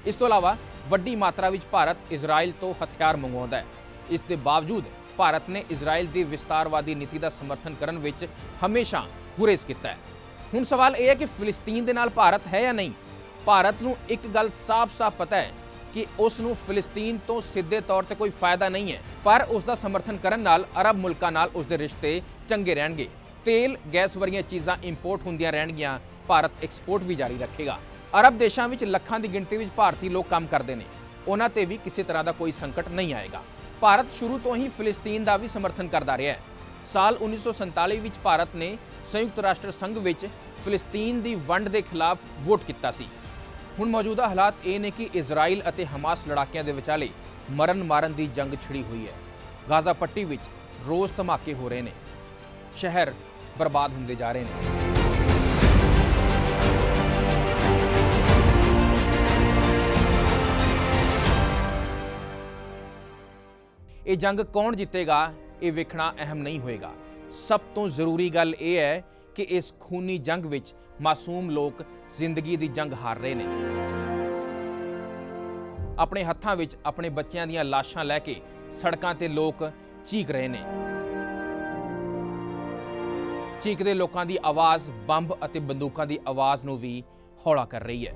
ਇਸ ਤੋਂ ਇਲਾਵਾ ਵੱਡੀ ਮਾਤਰਾ ਵਿੱਚ ਭਾਰਤ ਇਜ਼ਰਾਈਲ ਤੋਂ ਹਥਿਆਰ ਮੰਗਵਾਉਂਦਾ ਹੈ। ਇਸ ਦੇ ਬਾਵਜੂਦ ਭਾਰਤ ਨੇ ਇਜ਼ਰਾਈਲ ਦੀ ਵਿਸਤਾਰਵਾਦੀ ਨੀਤੀ ਦਾ ਸਮਰਥਨ ਕਰਨ ਵਿੱਚ ਹਮੇਸ਼ਾ ਗੁਰੇਜ਼ ਕੀਤਾ ਹੈ। ਹੁਣ ਸਵਾਲ ਇਹ ਹੈ ਕਿ ਫਿਲਿਸਤੀਨ ਦੇ ਨਾਲ ਭਾਰਤ ਹੈ ਜਾਂ ਨਹੀਂ। ਭਾਰਤ ਨੂੰ ਇੱਕ ਗੱਲ ਸਾਫ਼-ਸਾਫ਼ ਪਤਾ ਹੈ ਕਿ ਉਸ ਨੂੰ ਫਿਲਿਸਤੀਨ ਤੋਂ ਸਿੱਧੇ ਤੌਰ ਤੇ ਕੋਈ ਫਾਇਦਾ ਨਹੀਂ ਹੈ, ਪਰ ਉਸ ਦਾ ਸਮਰਥਨ ਕਰਨ ਨਾਲ ਅਰਬ ਮੁਲਕਾਂ ਨਾਲ ਉਸ ਦੇ ਰਿਸ਼ਤੇ ਚੰਗੇ ਰਹਿਣਗੇ। ਤੇਲ, ਗੈਸ ਵਰਗੀਆਂ ਚੀਜ਼ਾਂ ਇੰਪੋਰਟ ਹੁੰਦੀਆਂ ਰਹਿਣਗੀਆਂ, ਭਾਰਤ ਐਕਸਪੋਰਟ ਵੀ ਜਾਰੀ ਰੱਖੇਗਾ। ਅਰਬ ਦੇਸ਼ਾਂ ਵਿੱਚ ਲੱਖਾਂ ਦੀ ਗਿਣਤੀ ਵਿੱਚ ਭਾਰਤੀ ਲੋਕ ਕੰਮ ਕਰਦੇ ਨੇ, ਉਹਨਾਂ ਤੇ ਵੀ ਕਿਸੇ ਤਰ੍ਹਾਂ ਦਾ ਕੋਈ ਸੰਕਟ ਨਹੀਂ ਆਏਗਾ। ਭਾਰਤ ਸ਼ੁਰੂ ਤੋਂ ਹੀ ਫਿਲਿਸਤੀਨ ਦਾ ਵੀ ਸਮਰਥਨ ਕਰਦਾ ਰਿਹਾ ਹੈ। ਸਾਲ 1947 ਵਿੱਚ ਭਾਰਤ ਨੇ ਸੰਯੁਕਤ ਰਾਸ਼ਟਰ ਸੰਘ ਵਿੱਚ ਫਿਲਿਸਤੀਨ ਦੀ ਵੰਡ ਦੇ ਖਿਲਾਫ ਵੋਟ ਕੀਤਾ ਸੀ। ਹੁਣ ਮੌਜੂਦਾ ਹਾਲਾਤ ਇਹ ਨੇ ਕਿ ਇਜ਼ਰਾਈਲ ਅਤੇ ਹਮਾਸ ਲੜਾਕਿਆਂ ਦੇ ਵਿਚਾਲੇ ਮਰਨ ਮਾਰਨ ਦੀ ਜੰਗ ਛਿੜੀ ਹੋਈ ਹੈ। ਗਾਜ਼ਾ ਪੱਟੀ ਵਿੱਚ ਰੋਜ਼ ਧਮਾਕੇ ਹੋ ਰਹੇ ਨੇ, ਸ਼ਹਿਰ ਬਰਬਾਦ ਹੁੰਦੇ ਜਾ ਰਹੇ ਨੇ। ਇਹ ਜੰਗ ਕੌਣ ਜਿੱਤੇਗਾ ਇਹ ਵੇਖਣਾ ਅਹਿਮ ਨਹੀਂ ਹੋਏਗਾ। ਸਭ ਤੋਂ ਜ਼ਰੂਰੀ ਗੱਲ ਇਹ ਹੈ ਕਿ ਇਸ ਖੂਨੀ ਜੰਗ ਵਿੱਚ ਮਾਸੂਮ ਲੋਕ ਜ਼ਿੰਦਗੀ ਦੀ ਜੰਗ ਹਾਰ ਰਹੇ ਨੇ। ਆਪਣੇ ਹੱਥਾਂ ਵਿੱਚ ਆਪਣੇ ਬੱਚਿਆਂ ਦੀਆਂ ਲਾਸ਼ਾਂ ਲੈ ਕੇ ਸੜਕਾਂ ਤੇ ਲੋਕ ਚੀਕ ਰਹੇ ਨੇ। ਚੀਕਦੇ ਲੋਕਾਂ ਦੀ ਆਵਾਜ਼ ਬੰਬ ਅਤੇ ਬੰਦੂਕਾਂ ਦੀ ਆਵਾਜ਼ ਨੂੰ ਵੀ ਹੌਲਾ ਕਰ ਰਹੀ ਹੈ।